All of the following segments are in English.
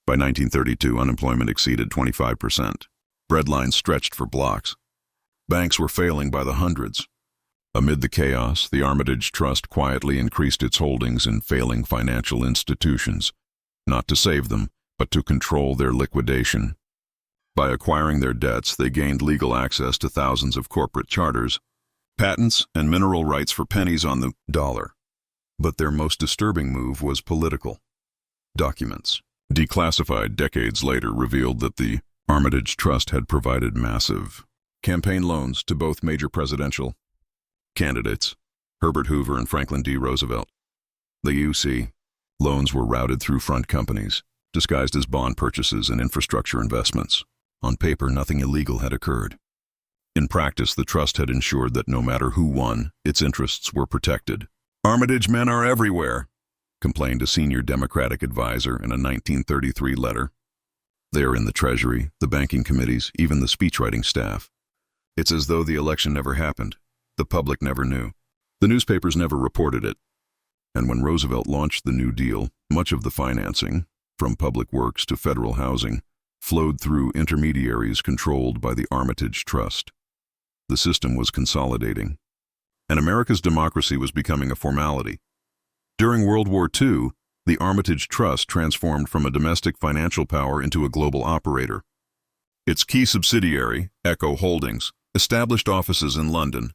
By 1932, unemployment exceeded 25%. Breadlines stretched for blocks. Banks were failing by the hundreds. Amid the chaos, the Armitage Trust quietly increased its holdings in failing financial institutions, not to save them, but to control their liquidation. By acquiring their debts, they gained legal access to thousands of corporate charters, patents, and mineral rights for pennies on the dollar. But their most disturbing move was political. Documents, declassified decades later, revealed that the Armitage Trust had provided massive campaign loans to both major presidential candidates, Herbert Hoover and Franklin D. Roosevelt. The UC loans were routed through front companies, disguised as bond purchases and infrastructure investments. On paper, nothing illegal had occurred. In practice, the trust had ensured that no matter who won, its interests were protected. "Armitage men are everywhere," complained a senior Democratic advisor in a 1933 letter. "They are in the Treasury, the banking committees, even the speechwriting staff. It's as though the election never happened. The public never knew. The newspapers never reported it." And when Roosevelt launched the New Deal, much of the financing, from public works to federal housing, flowed through intermediaries controlled by the Armitage Trust. The system was consolidating, and America's democracy was becoming a formality. During World War II, the Armitage Trust transformed from a domestic financial power into a global operator. Its key subsidiary, Echo Holdings, established offices in London,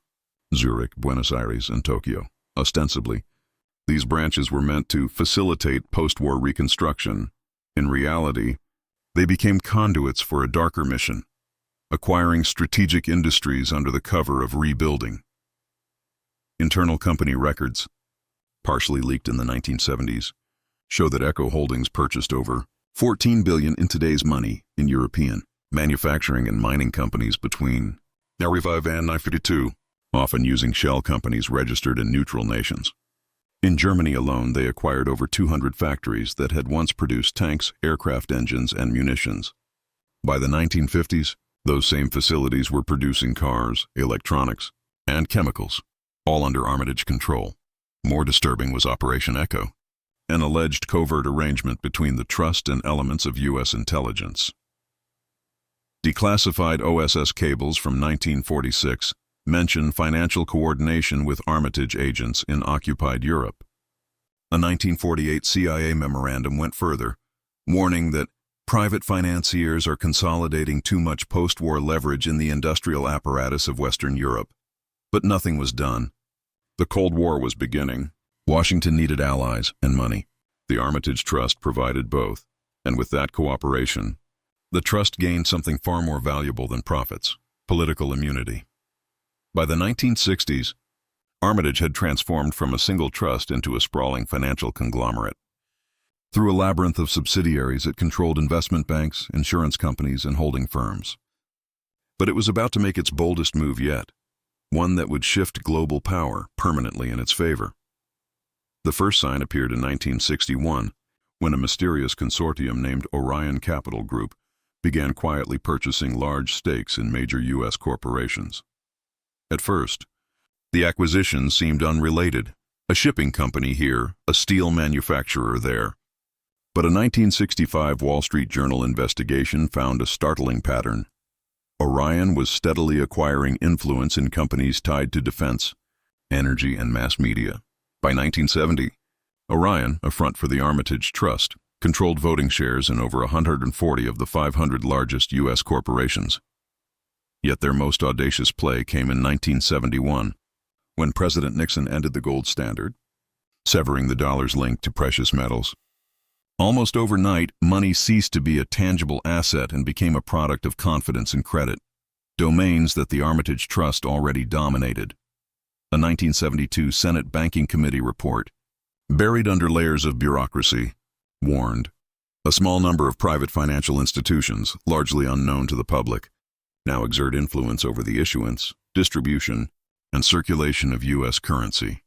Zurich, Buenos Aires, and Tokyo. Ostensibly, these branches were meant to facilitate post-war reconstruction. In reality, they became conduits for a darker mission, acquiring strategic industries under the cover of rebuilding. Internal company records, partially leaked in the 1970s, show that Echo Holdings purchased over $14 billion in today's money in European manufacturing and mining companies between 1945 and 1952, often using shell companies registered in neutral nations. In Germany alone, they acquired over 200 factories that had once produced tanks, aircraft engines, and munitions. By the 1950s, those same facilities were producing cars, electronics, and chemicals, all under Armitage control. More disturbing was Operation Echo, an alleged covert arrangement between the trust and elements of U.S. intelligence. Declassified OSS cables from 1946 mention financial coordination with Armitage agents in occupied Europe. A 1948 CIA memorandum went further, warning that private financiers are consolidating too much post-war leverage in the industrial apparatus of Western Europe. But nothing was done. The Cold War was beginning. Washington needed allies and money. The Armitage Trust provided both, and with that cooperation, the trust gained something far more valuable than profits: political immunity. By the 1960s, Armitage had transformed from a single trust into a sprawling financial conglomerate. Through a labyrinth of subsidiaries, it controlled investment banks, insurance companies, and holding firms. But it was about to make its boldest move yet, one that would shift global power permanently in its favor. The first sign appeared in 1961, when a mysterious consortium named Orion Capital Group began quietly purchasing large stakes in major U.S. corporations. At first, the acquisition seemed unrelated: a shipping company here, a steel manufacturer there. But a 1965 Wall Street Journal investigation found a startling pattern. Orion was steadily acquiring influence in companies tied to defense, energy, and mass media. By 1970, Orion, a front for the Armitage Trust, controlled voting shares in over 140 of the 500 largest U.S. corporations. Yet their most audacious play came in 1971, when President Nixon ended the gold standard, severing the dollar's link to precious metals. Almost overnight, money ceased to be a tangible asset and became a product of confidence and credit, domains that the Armitage Trust already dominated. A 1972 Senate Banking Committee report, buried under layers of bureaucracy, warned a small number of private financial institutions, largely unknown to the public, now exert influence over the issuance, distribution, and circulation of U.S. currency.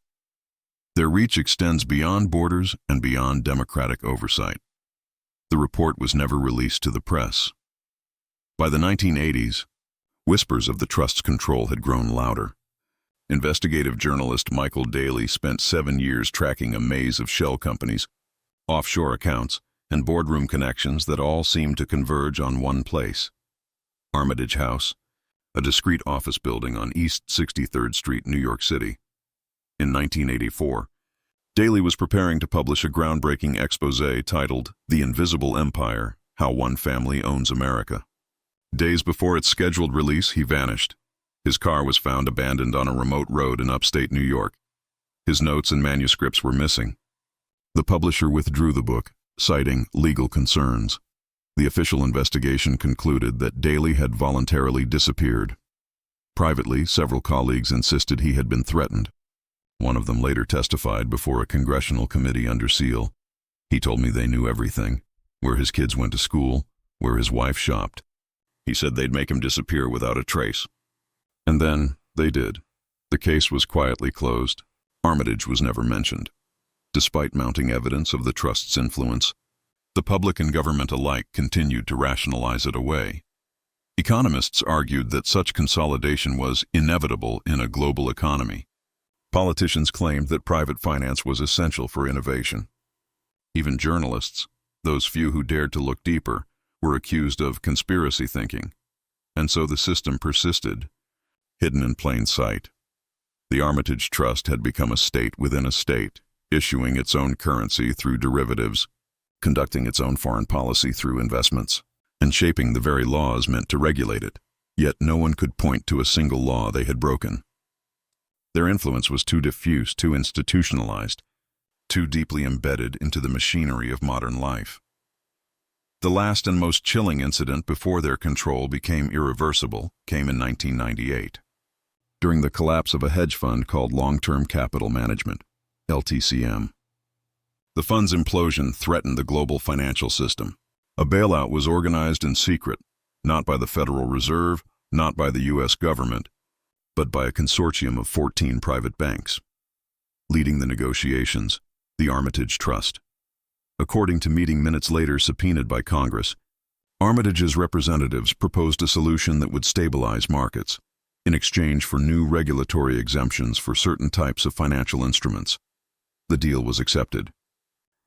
Their reach extends beyond borders and beyond democratic oversight. The report was never released to the press. By the 1980s, whispers of the trust's control had grown louder. Investigative journalist Michael Daly spent 7 years tracking a maze of shell companies, offshore accounts, and boardroom connections that all seemed to converge on one place. Armitage House, a discreet office building on East 63rd Street, New York City. In 1984, Daley was preparing to publish a groundbreaking exposé titled The Invisible Empire: How One Family Owns America. Days before its scheduled release, he vanished. His car was found abandoned on a remote road in upstate New York. His notes and manuscripts were missing. The publisher withdrew the book, citing legal concerns. The official investigation concluded that Daley had voluntarily disappeared. Privately, several colleagues insisted he had been threatened. One of them later testified before a congressional committee under seal. He told me they knew everything, where his kids went to school, where his wife shopped. He said they'd make him disappear without a trace. And then they did. The case was quietly closed. Armitage was never mentioned. Despite mounting evidence of the trust's influence, the public and government alike continued to rationalize it away. Economists argued that such consolidation was inevitable in a global economy. Politicians claimed that private finance was essential for innovation. Even journalists, those few who dared to look deeper, were accused of conspiracy thinking. And so the system persisted, hidden in plain sight. The Armitage Trust had become a state within a state, issuing its own currency through derivatives, conducting its own foreign policy through investments, and shaping the very laws meant to regulate it. Yet no one could point to a single law they had broken. Their influence was too diffuse, too institutionalized, too deeply embedded into the machinery of modern life. The last and most chilling incident before their control became irreversible came in 1998, during the collapse of a hedge fund called Long-Term Capital Management, LTCM. The fund's implosion threatened the global financial system. A bailout was organized in secret, not by the Federal Reserve, not by the U.S. government, but by a consortium of 14 private banks. Leading the negotiations, the Armitage Trust. According to meeting minutes later subpoenaed by Congress, Armitage's representatives proposed a solution that would stabilize markets, in exchange for new regulatory exemptions for certain types of financial instruments. The deal was accepted.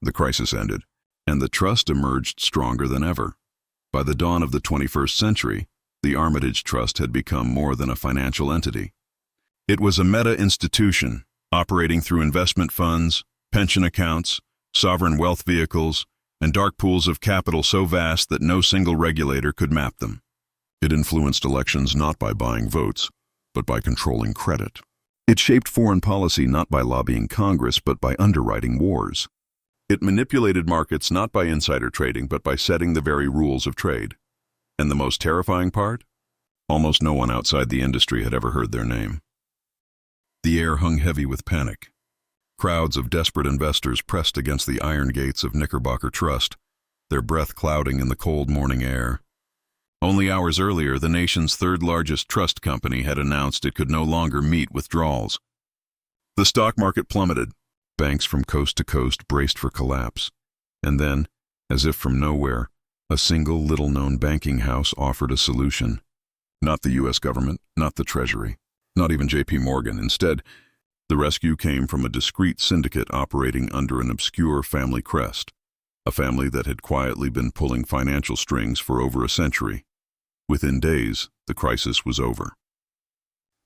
The crisis ended, and the trust emerged stronger than ever. By the dawn of the 21st century, the Armitage Trust had become more than a financial entity. It was a meta-institution, operating through investment funds, pension accounts, sovereign wealth vehicles, and dark pools of capital so vast that no single regulator could map them. It influenced elections not by buying votes, but by controlling credit. It shaped foreign policy not by lobbying Congress, but by underwriting wars. It manipulated markets not by insider trading, but by setting the very rules of trade. And the most terrifying part? Almost no one outside the industry had ever heard their name. The air hung heavy with panic. Crowds of desperate investors pressed against the iron gates of Knickerbocker Trust, their breath clouding in the cold morning air. Only hours earlier, the nation's third-largest trust company had announced it could no longer meet withdrawals. The stock market plummeted. Banks from coast to coast braced for collapse. And then, as if from nowhere, a single little-known banking house offered a solution. Not the U.S. government, not the Treasury, not even J.P. Morgan. Instead, the rescue came from a discreet syndicate operating under an obscure family crest, a family that had quietly been pulling financial strings for over a century. Within days, the crisis was over.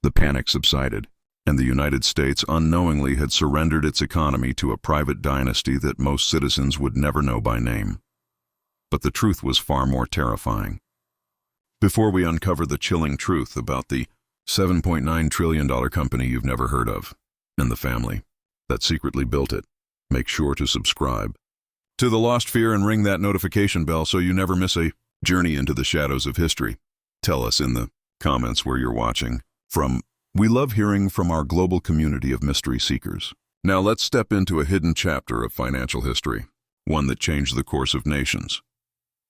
The panic subsided, and the United States unknowingly had surrendered its economy to a private dynasty that most citizens would never know by name. But the truth was far more terrifying. Before we uncover the chilling truth about the $7.9 trillion company you've never heard of, and the family that secretly built it, make sure to subscribe to The Lost Fear and ring that notification bell so you never miss a journey into the shadows of history. Tell us in the comments where you're watching from. We love hearing from our global community of mystery seekers. Now let's step into a hidden chapter of financial history, one that changed the course of nations.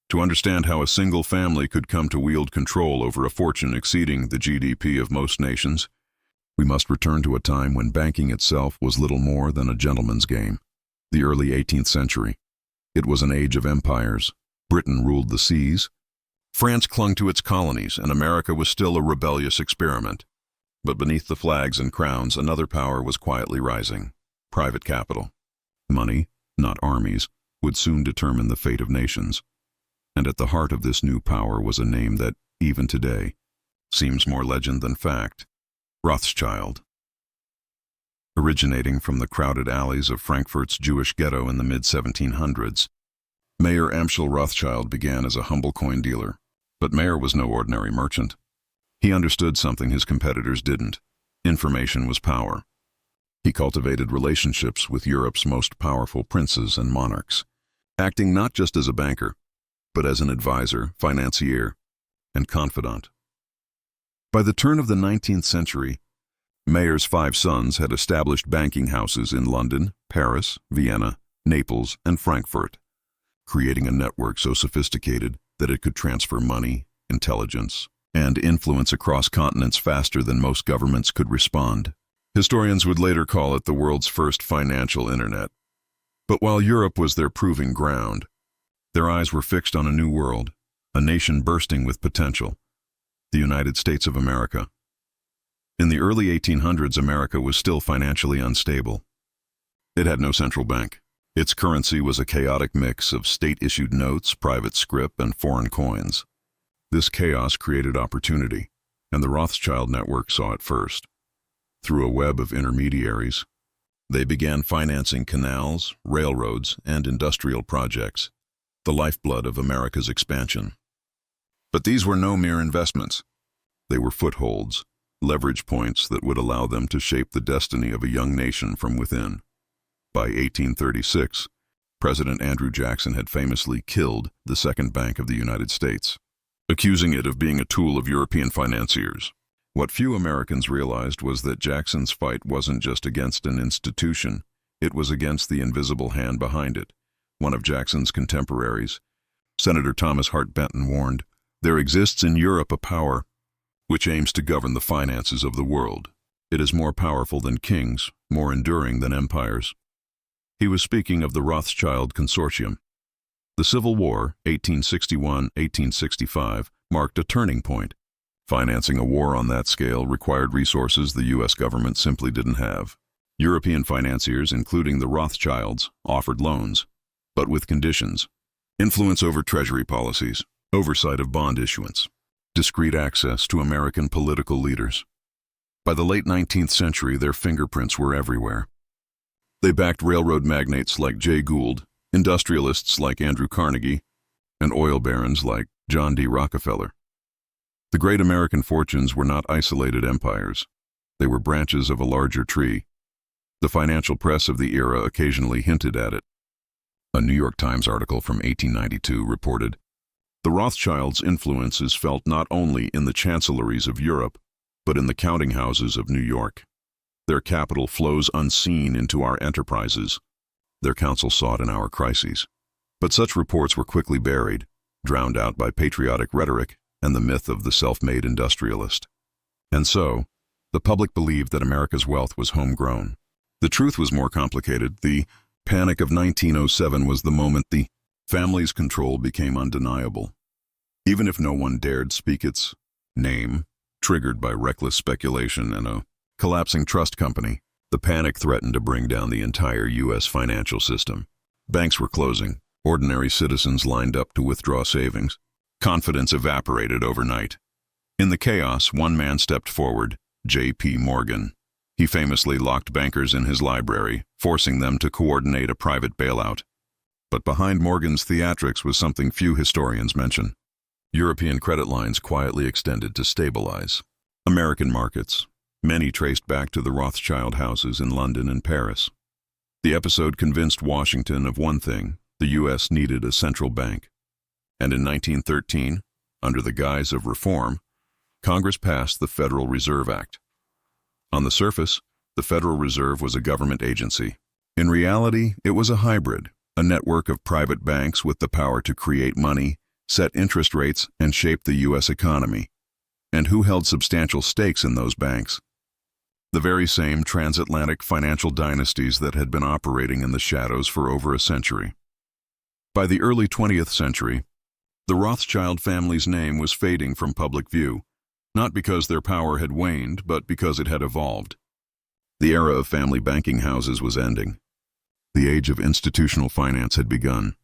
To understand how a single family could come to wield control over a fortune exceeding the GDP of most nations, we must return to a time when banking itself was little more than a gentleman's game. The early 18th century. It was an age of empires. Britain ruled the seas. France clung to its colonies, and America was still a rebellious experiment. But beneath the flags and crowns, another power was quietly rising. Private capital. Money, not armies, would soon determine the fate of nations. And at the heart of this new power was a name that, even today, seems more legend than fact: Rothschild. Originating from the crowded alleys of Frankfurt's Jewish ghetto in the mid-1700s, Mayer Amschel Rothschild began as a humble coin dealer. But Mayer was no ordinary merchant. He understood something his competitors didn't. Information was power. He cultivated relationships with Europe's most powerful princes and monarchs, acting not just as a banker, but as an advisor, financier, and confidant. By the turn of the 19th century, Mayer's 5 sons had established banking houses in London, Paris, Vienna, Naples, and Frankfurt, creating a network so sophisticated that it could transfer money, intelligence, and influence across continents faster than most governments could respond. Historians would later call it the world's first financial internet. But while Europe was their proving ground, their eyes were fixed on a new world, a nation bursting with potential: the United States of America. In the early 1800s, America was still financially unstable. It had no central bank. Its currency was a chaotic mix of state-issued notes, private scrip, and foreign coins. This chaos created opportunity, and the Rothschild network saw it first. Through a web of intermediaries, they began financing canals, railroads, and industrial projects, the lifeblood of America's expansion. But these were no mere investments. They were footholds, leverage points that would allow them to shape the destiny of a young nation from within. By 1836, President Andrew Jackson had famously killed the Second Bank of the United States, accusing it of being a tool of European financiers. What few Americans realized was that Jackson's fight wasn't just against an institution, it was against the invisible hand behind it. One of Jackson's contemporaries, Senator Thomas Hart Benton, warned, "There exists in Europe a power which aims to govern the finances of the world. It is more powerful than kings, more enduring than empires." He was speaking of the Rothschild Consortium. The Civil War, 1861-1865, marked a turning point. Financing a war on that scale required resources the U.S. government simply didn't have. European financiers, including the Rothschilds, offered loans, but with conditions: influence over treasury policies, oversight of bond issuance, discreet access to American political leaders. By the late 19th century, their fingerprints were everywhere. They backed railroad magnates like Jay Gould, industrialists like Andrew Carnegie, and oil barons like John D. Rockefeller. The great American fortunes were not isolated empires. They were branches of a larger tree. The financial press of the era occasionally hinted at it. A New York Times article from 1892 reported, "The Rothschilds' influence is felt not only in the chancelleries of Europe, but in the counting houses of New York. Their capital flows unseen into our enterprises. Their counsel sought in our crises." But such reports were quickly buried, drowned out by patriotic rhetoric and the myth of the self-made industrialist. And so, the public believed that America's wealth was homegrown. The truth was more complicated. The panic of 1907 was the moment the family's control became undeniable. Even if no one dared speak its name, triggered by reckless speculation and a collapsing trust company, the panic threatened to bring down the entire U.S. financial system. Banks were closing. Ordinary citizens lined up to withdraw savings. Confidence evaporated overnight. In the chaos, one man stepped forward: J.P. Morgan. He famously locked bankers in his library, forcing them to coordinate a private bailout. But behind Morgan's theatrics was something few historians mention. European credit lines quietly extended to stabilize American markets, many traced back to the Rothschild houses in London and Paris. The episode convinced Washington of one thing: the U.S. needed a central bank. And in 1913, under the guise of reform, Congress passed the Federal Reserve Act. On the surface, the Federal Reserve was a government agency. In reality, it was a hybrid, a network of private banks with the power to create money, set interest rates, and shape the U.S. economy. And who held substantial stakes in those banks? The very same transatlantic financial dynasties that had been operating in the shadows for over a century. By the early 20th century, the Rothschild family's name was fading from public view, not because their power had waned, but because it had evolved. The era of family banking houses was ending. The age of institutional finance had begun.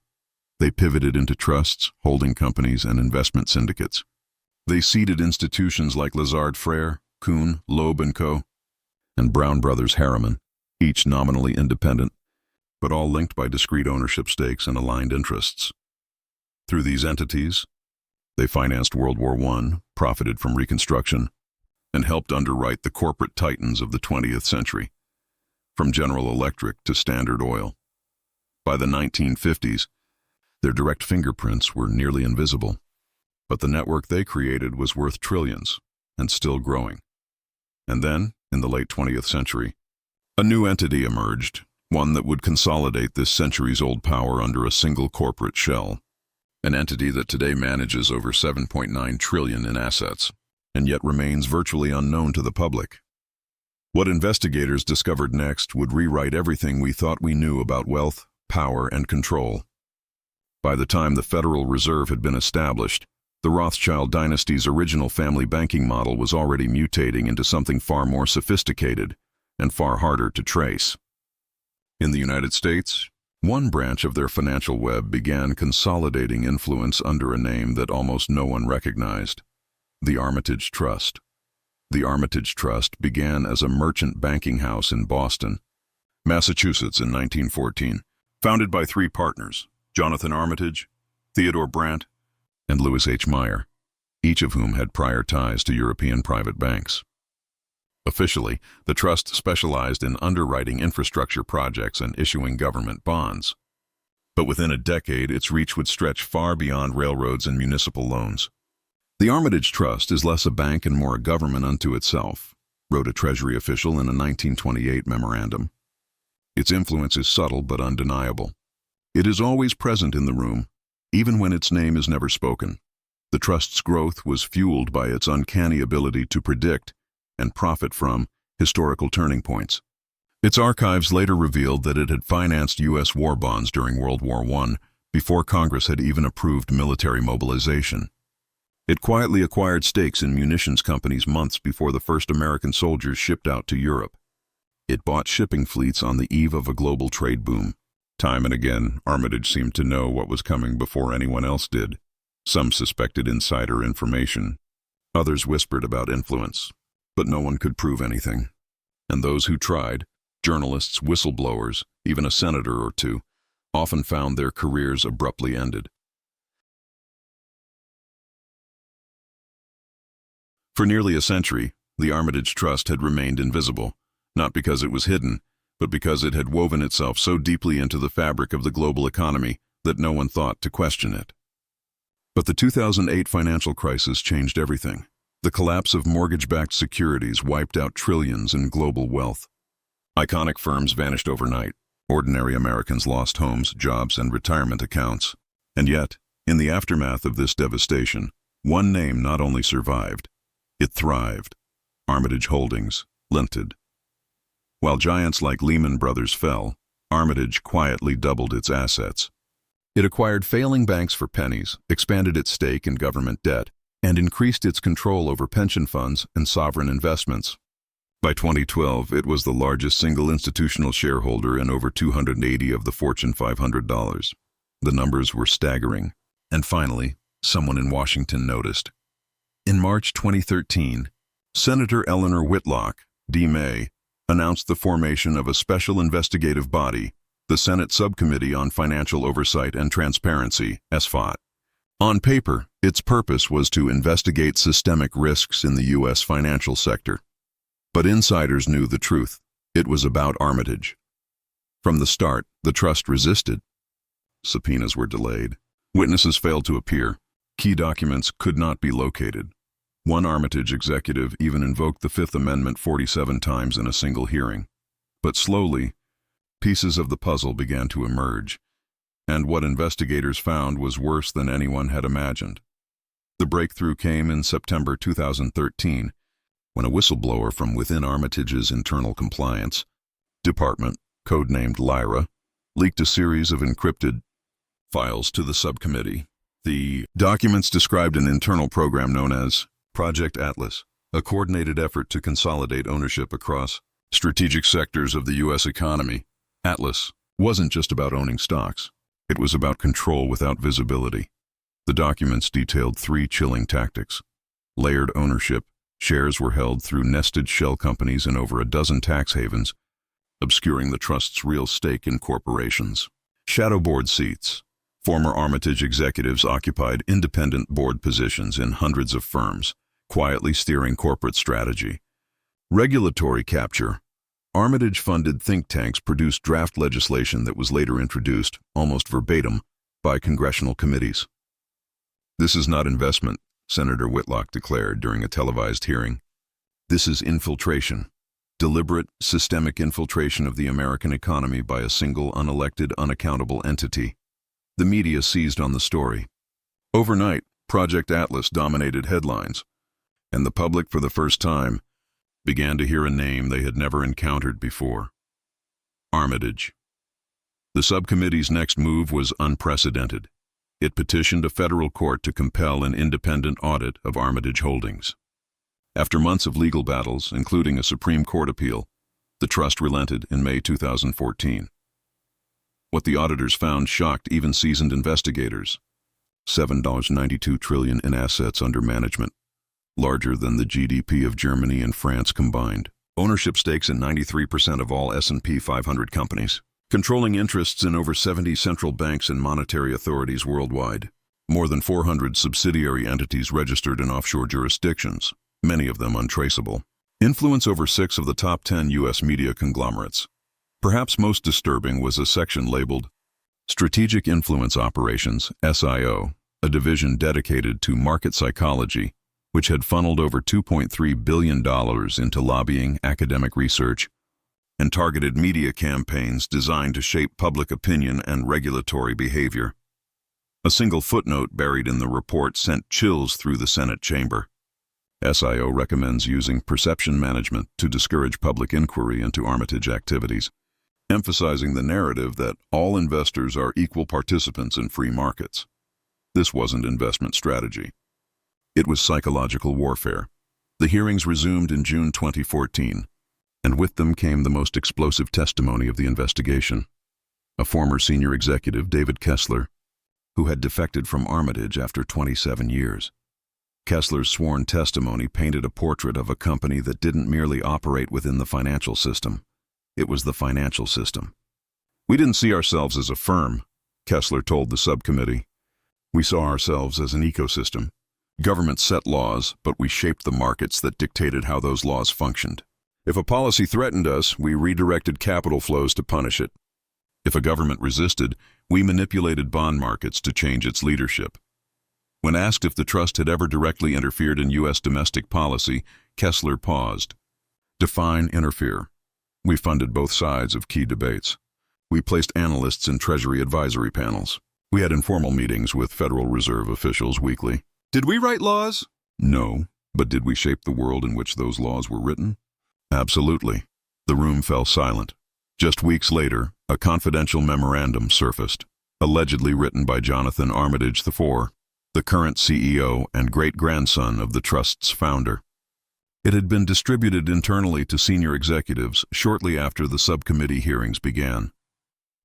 They pivoted into trusts, holding companies, and investment syndicates. They seeded institutions like Lazard Frères, Kuhn, Loeb & Co., and Brown Brothers Harriman, each nominally independent, but all linked by discrete ownership stakes and aligned interests. Through these entities, they financed World War I, profited from Reconstruction, and helped underwrite the corporate titans of the 20th century, from General Electric to Standard Oil. By the 1950s, their direct fingerprints were nearly invisible, but the network they created was worth trillions and still growing. And then, in the late 20th century, a new entity emerged, one that would consolidate this centuries-old power under a single corporate shell, an entity that today manages over $7.9 trillion in assets, and yet remains virtually unknown to the public. What investigators discovered next would rewrite everything we thought we knew about wealth, power, and control. By the time the Federal Reserve had been established, the Rothschild dynasty's original family banking model was already mutating into something far more sophisticated and far harder to trace. In the United States, one branch of their financial web began consolidating influence under a name that almost no one recognized: the Armitage Trust. The Armitage Trust began as a merchant banking house in Boston, Massachusetts in 1914, founded by three partners: Jonathan Armitage, Theodore Brandt, and Louis H. Meyer, each of whom had prior ties to European private banks. Officially, the trust specialized in underwriting infrastructure projects and issuing government bonds. But within a decade, its reach would stretch far beyond railroads and municipal loans. "The Armitage Trust is less a bank and more a government unto itself," wrote a Treasury official in a 1928 memorandum. "Its influence is subtle but undeniable. It is always present in the room, even when its name is never spoken." The trust's growth was fueled by its uncanny ability to predict and profit from historical turning points. Its archives later revealed that it had financed U.S. war bonds during World War I before Congress had even approved military mobilization. It quietly acquired stakes in munitions companies months before the first American soldiers shipped out to Europe. It bought shipping fleets on the eve of a global trade boom. Time and again, Armitage seemed to know what was coming before anyone else did. Some suspected insider information. Others whispered about influence, but no one could prove anything. And those who tried, journalists, whistleblowers, even a senator or two, often found their careers abruptly ended. For nearly a century, the Armitage Trust had remained invisible, not because it was hidden, but because it had woven itself so deeply into the fabric of the global economy that no one thought to question it. But the 2008 financial crisis changed everything. The collapse of mortgage-backed securities wiped out trillions in global wealth. Iconic firms vanished overnight. Ordinary Americans lost homes, jobs, and retirement accounts. And yet, in the aftermath of this devastation, one name not only survived, it thrived: Armitage Holdings, Limited. While giants like Lehman Brothers fell, Armitage quietly doubled its assets. It acquired failing banks for pennies, expanded its stake in government debt, and increased its control over pension funds and sovereign investments. By 2012, it was the largest single institutional shareholder in over 280 of the Fortune 500. The numbers were staggering. And finally, someone in Washington noticed. In March 2013, Senator Eleanor Whitlock, D-May, announced the formation of a special investigative body, the Senate Subcommittee on Financial Oversight and Transparency, SFOT. On paper, its purpose was to investigate systemic risks in the U.S. financial sector. But insiders knew the truth. It was about Armitage. From the start, the trust resisted. Subpoenas were delayed. Witnesses failed to appear. Key documents could not be located. One Armitage executive even invoked the Fifth Amendment 47 times in a single hearing. But slowly, pieces of the puzzle began to emerge, and what investigators found was worse than anyone had imagined. The breakthrough came in September 2013, when a whistleblower from within Armitage's internal compliance department, codenamed Lyra, leaked a series of encrypted files to the subcommittee. The documents described an internal program known as Project Atlas, a coordinated effort to consolidate ownership across strategic sectors of the U.S. economy. Atlas, wasn't just about owning stocks. It was about control without visibility. The documents detailed 3 chilling tactics. Layered ownership. Shares were held through nested shell companies in over a dozen tax havens, obscuring the trust's real stake in corporations. Shadow board seats. Former Armitage executives occupied independent board positions in hundreds of firms, quietly steering corporate strategy. Regulatory capture. Armitage-funded think tanks produced draft legislation that was later introduced, almost verbatim, by congressional committees. "This is not investment," Senator Whitlock declared during a televised hearing. "This is infiltration. Deliberate, systemic infiltration of the American economy by a single, unelected, unaccountable entity." The media seized on the story. Overnight, Project Atlas dominated headlines, and the public, for the first time, began to hear a name they had never encountered before: Armitage. The subcommittee's next move was unprecedented. It petitioned a federal court to compel an independent audit of Armitage holdings. After months of legal battles, including a Supreme Court appeal, the trust relented in May 2014. What the auditors found shocked even seasoned investigators: $7.92 trillion in assets under management, larger than the GDP of Germany and France combined. Ownership stakes in 93% of all S&P 500 companies. Controlling interests in over 70 central banks and monetary authorities worldwide. More than 400 subsidiary entities registered in offshore jurisdictions, many of them untraceable. Influence over 6 of the top 10 U.S. media conglomerates. Perhaps most disturbing was a section labeled Strategic Influence Operations, SIO, a division dedicated to market psychology, which had funneled over $2.3 billion into lobbying, academic research, and targeted media campaigns designed to shape public opinion and regulatory behavior. A single footnote buried in the report sent chills through the Senate chamber. SIO recommends using perception management to discourage public inquiry into Armitage activities, emphasizing the narrative that all investors are equal participants in free markets. This wasn't investment strategy. It was psychological warfare. The hearings resumed in June 2014, and with them came the most explosive testimony of the investigation. A former senior executive, David Kessler, who had defected from Armitage after 27 years. Kessler's sworn testimony painted a portrait of a company that didn't merely operate within the financial system. It was the financial system. "We didn't see ourselves as a firm," Kessler told the subcommittee. "We saw ourselves as an ecosystem. Government set laws, but we shaped the markets that dictated how those laws functioned. If a policy threatened us, we redirected capital flows to punish it. If a government resisted, we manipulated bond markets to change its leadership." When asked if the trust had ever directly interfered in U.S. domestic policy, Kessler paused. "Define interfere. We funded both sides of key debates. We placed analysts in Treasury advisory panels. We had informal meetings with Federal Reserve officials weekly. Did we write laws? No, but did we shape the world in which those laws were written? Absolutely." The room fell silent. Just weeks later, a confidential memorandum surfaced, allegedly written by Jonathan Armitage IV, the current CEO and great-grandson of the trust's founder. It had been distributed internally to senior executives shortly after the subcommittee hearings began.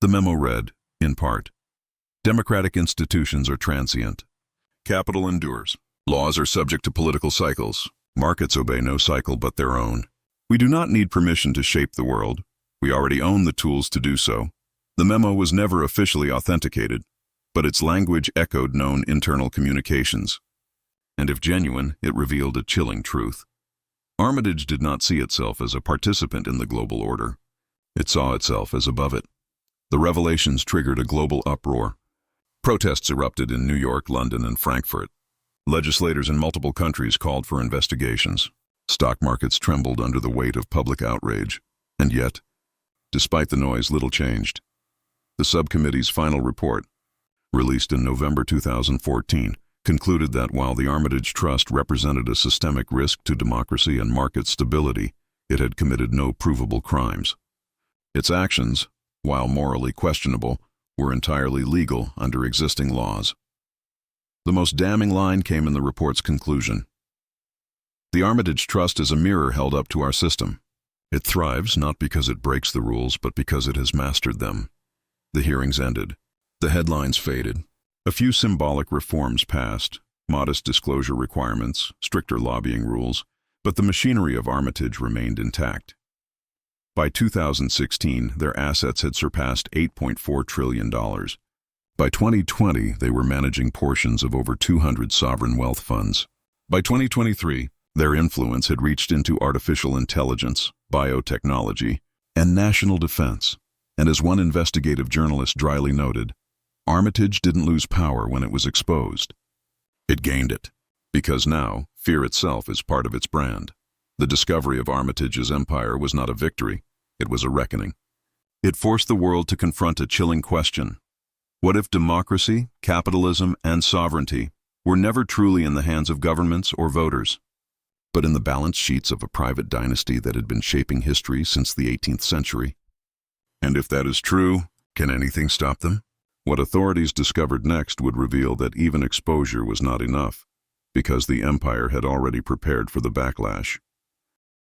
The memo read, in part, "Democratic institutions are transient. Capital endures. Laws are subject to political cycles. Markets obey no cycle but their own. We do not need permission to shape the world. We already own the tools to do so." The memo was never officially authenticated, but its language echoed known internal communications. And if genuine, it revealed a chilling truth. Armitage did not see itself as a participant in the global order. It saw itself as above it. The revelations triggered a global uproar. Protests erupted in New York, London, and Frankfurt. Legislators in multiple countries called for investigations. Stock markets trembled under the weight of public outrage. And yet, despite the noise, little changed. The subcommittee's final report, released in November 2014, concluded that while the Armitage Trust represented a systemic risk to democracy and market stability, it had committed no provable crimes. Its actions, while morally questionable, were entirely legal under existing laws. The most damning line came in the report's conclusion. The Armitage Trust is a mirror held up to our system. It thrives not because it breaks the rules, but because it has mastered them. The hearings ended. The headlines faded. A few symbolic reforms passed, modest disclosure requirements, stricter lobbying rules, but the machinery of Armitage remained intact. By 2016, their assets had surpassed $8.4 trillion. By 2020, they were managing portions of over 200 sovereign wealth funds. By 2023, their influence had reached into artificial intelligence, biotechnology, and national defense. And as one investigative journalist dryly noted, Armitage didn't lose power when it was exposed. It gained it, because now fear itself is part of its brand. The discovery of Armitage's empire was not a victory, it was a reckoning. It forced the world to confront a chilling question. What if democracy, capitalism, and sovereignty were never truly in the hands of governments or voters, but in the balance sheets of a private dynasty that had been shaping history since the 18th century? And if that is true, can anything stop them? What authorities discovered next would reveal that even exposure was not enough, because the empire had already prepared for the backlash.